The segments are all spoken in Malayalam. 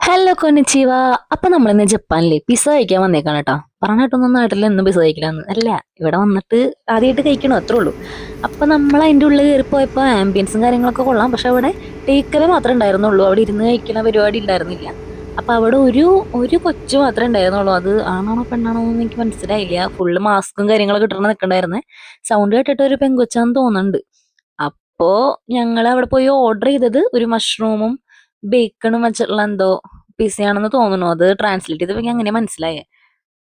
ഹലോ കൊനിച്ചിവ. അപ്പൊ നമ്മളിന്ന് ജപ്പാനിലെ പിസ്സ കഴിക്കാൻ വന്നേക്കാണ് കേട്ടോ. പറഞ്ഞിട്ടൊന്നും നാട്ടിൽ എന്നും പിസ്സ കഴിക്കലാന്ന് അല്ല, ഇവിടെ വന്നിട്ട് ആദ്യമായിട്ട് കഴിക്കണോ അത്രേ ഉള്ളൂ. അപ്പൊ നമ്മൾ അതിന്റെ ഉള്ളിൽ കയറിപ്പോയപ്പോ ആംബിയൻസും കാര്യങ്ങളൊക്കെ കൊള്ളാം. പക്ഷെ അവിടെ ടേക്കല് മാത്രമേ ഉണ്ടായിരുന്നുള്ളൂ, അവിടെ ഇരുന്ന് കഴിക്കുന്ന പരിപാടി ഉണ്ടായിരുന്നില്ല. അപ്പൊ അവിടെ ഒരു ഒരു കൊച്ചു മാത്രമേ ഉണ്ടായിരുന്നുള്ളൂ. അത് ആണാണോ പെണ്ണാണോ എന്ന് എനിക്ക് മനസ്സിലായില്ല. ഫുള്ള് മാസ്കും കാര്യങ്ങളൊക്കെ ഇട്ടിട്ട് നിൽക്കണ്ടായിരുന്നേ. സൗണ്ട് കേട്ടിട്ട് ഒരു പെങ്കൊച്ചാന്ന് തോന്നുന്നുണ്ട്. അപ്പോ ഞങ്ങൾ അവിടെ പോയി ഓർഡർ ചെയ്തത് ഒരു മഷ്റൂമും ബേക്കണും വെച്ചിട്ടുള്ള എന്തോ പിസയാണെന്ന് തോന്നുന്നു. അത് ട്രാൻസ്ലേറ്റ് ചെയ്തപ്പോ എനിക്ക് അങ്ങനെ മനസ്സിലായേ.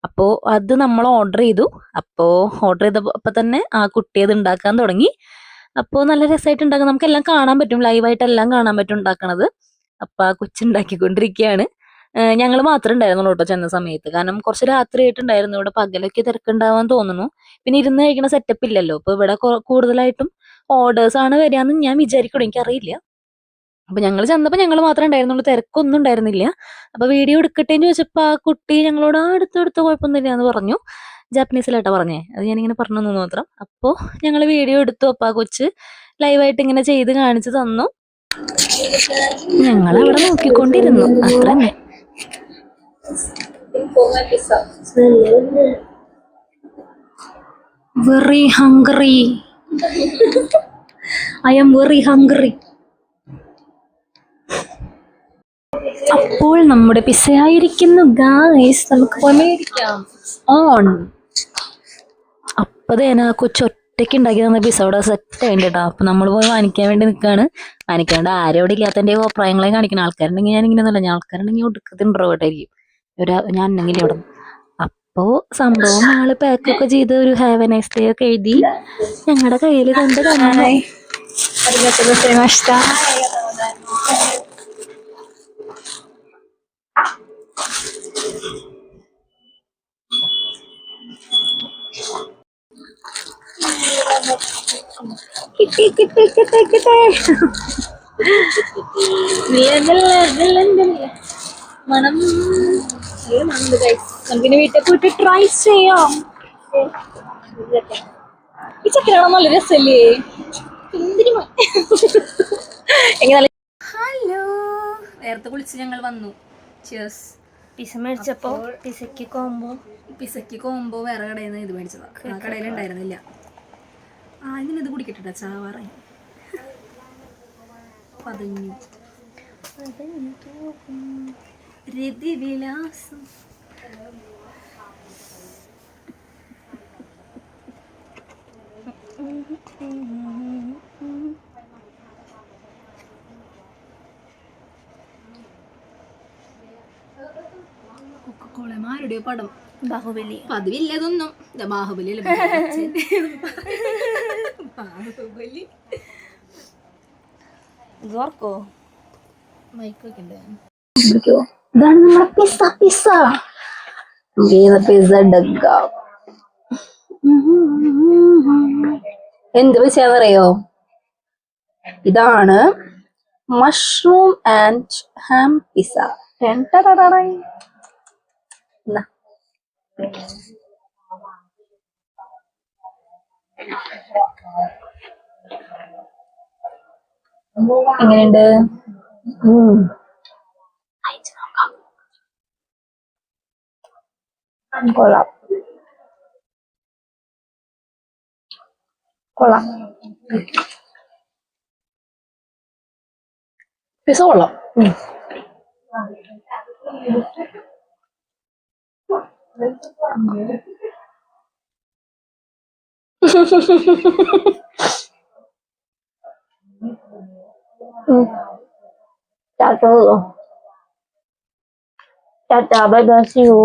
അപ്പോ അത് നമ്മൾ ഓർഡർ ചെയ്തു. അപ്പോ ഓർഡർ ചെയ്തപ്പോ തന്നെ ആ കുട്ടി അത് ഉണ്ടാക്കാൻ തുടങ്ങി. അപ്പോൾ നല്ല രസമായിട്ട് ഉണ്ടാക്കാം, നമുക്കെല്ലാം കാണാൻ പറ്റും, ലൈവായിട്ട് എല്ലാം കാണാൻ പറ്റും ഉണ്ടാക്കണത്. അപ്പൊ ആ കൊച്ചുണ്ടാക്കിക്കൊണ്ടിരിക്കുകയാണ്. ഞങ്ങൾ മാത്രമേ ഉണ്ടായിരുന്നുള്ളൂ കേട്ടോ ചെന്ന സമയത്ത്. കാരണം കുറച്ച് രാത്രി ആയിട്ടുണ്ടായിരുന്നു. ഇവിടെ പകലൊക്കെ തിരക്കുണ്ടാവാൻ തോന്നുന്നു. പിന്നെ ഇരുന്ന് കഴിക്കുന്ന സെറ്റപ്പ് ഇല്ലല്ലോ. അപ്പൊ ഇവിടെ കൂടുതലായിട്ടും ഓർഡേഴ്സ് ആണ് വരികയെന്ന് ഞാൻ വിചാരിക്കണം, എനിക്കറിയില്ല. അപ്പൊ ഞങ്ങൾ ചെന്നപ്പോ ഞങ്ങൾ മാത്രമേ ഉണ്ടായിരുന്നുള്ളൂ, തിരക്കൊന്നും ഉണ്ടായിരുന്നില്ല. അപ്പൊ വീഡിയോ എടുക്കട്ടേന്ന് ചോദിച്ചപ്പോ ആ കുട്ടി ഞങ്ങളോട് അടുത്ത് കുഴപ്പമൊന്നുമില്ല എന്ന് പറഞ്ഞു. ജാപ്പനീസിലാട്ടാ പറഞ്ഞേ, അത് ഞാനിങ്ങനെ പറഞ്ഞു തന്നു മാത്രം. അപ്പോ ഞങ്ങൾ വീഡിയോ എടുത്തു. അപ്പൊ ആ കൊച്ച് ലൈവായിട്ട് ഇങ്ങനെ ചെയ്ത് കാണിച്ചു തന്നു. ഞങ്ങൾ അവിടെ നോക്കിക്കൊണ്ടിരുന്നു, അത്ര തന്നെ. Very hungry, I am very hungry. അപ്പോൾ നമ്മുടെ പിസയായിരിക്കുന്നു ഗായ്സ്, നമുക്ക് പോയി മേടിക്കാം. ഓൺ അപ്പതേന കൊച്ചു ഒറ്റയ്ക്ക് ഉണ്ടാക്കി തന്ന പിസ അവിടെ സെറ്റ് ആയിട്ട് കേട്ടോ. അപ്പൊ നമ്മൾ പോയി വാങ്ങിക്കാൻ വേണ്ടി നിൽക്കുകയാണ്. വാങ്ങിക്കാണ്ട് ആരും അവിടെ ഇല്ലാത്തതിന്റെ അഭിപ്രായങ്ങളെ കാണിക്കണം. ആൾക്കാരുണ്ടെങ്കിൽ ഞാൻ ഇങ്ങനെ ഒന്നുമല്ല, ഞാൻ ആൾക്കാരുണ്ടെങ്കിൽ ഒടുക്കത്തിൽ ഇൻട്രോവേർട്ടായിരിക്കും. ഞാൻ ഉണ്ടെങ്കിൽ അവിടെ. അപ്പോ സംഭവം ആള് പാക്കൊക്കെ ചെയ്ത് ഒരു ഹാവ് എ നൈസ് ഡേ ഒക്കെ എഴുതി ഞങ്ങളുടെ കയ്യിൽ കൊണ്ട് തന്നു. കിട്ടി കിട്ടി കിട്ടി കിട്ടി. മണം നമുക്കിനി വീട്ടിൽ പോയിട്ട് ട്രൈ ചെയ്യാം. ഈ ചക്കര നല്ല രസല്ലേ. ഹലോ, നേരത്തെ കുളിച്ച് ഞങ്ങൾ വന്നു. ചിയേഴ്സ്. പിസ മേടിച്ചപ്പോ പിസയ്ക്ക് കോമ്പോ വേറെ കടയിൽ നിന്ന് ഇത് മേടിച്ചതാ. ആ കടയിൽ ഉണ്ടായിരുന്നില്ല. ഇതിനത് കുടിക്കട്ടെ, ചാവാറായി. പതഞ്ഞു രതിവിലാസം. കൊക്കക്കോളമാരുടെയോ പടം? ബാഹുബലി. പതിവില്ല ഇതൊന്നും. ബാഹുബലി അല്ല, ബാഹുബലി. ഇതാണ് നമ്മുടെ പിസ്സ. പിസ്സ ഡഗ്ഗ. എന്ത് പിസ്സയാണെന്നറിയോ? ഇതാണ് മഷ്റൂം ആൻഡ് ഹാം പിസ്സ. എങ്ങനെയുണ്ട്? കൊള്ളാം കൊള്ളാം. പിസ്സ കൊള്ളാം. Ciao, bye bye, see you.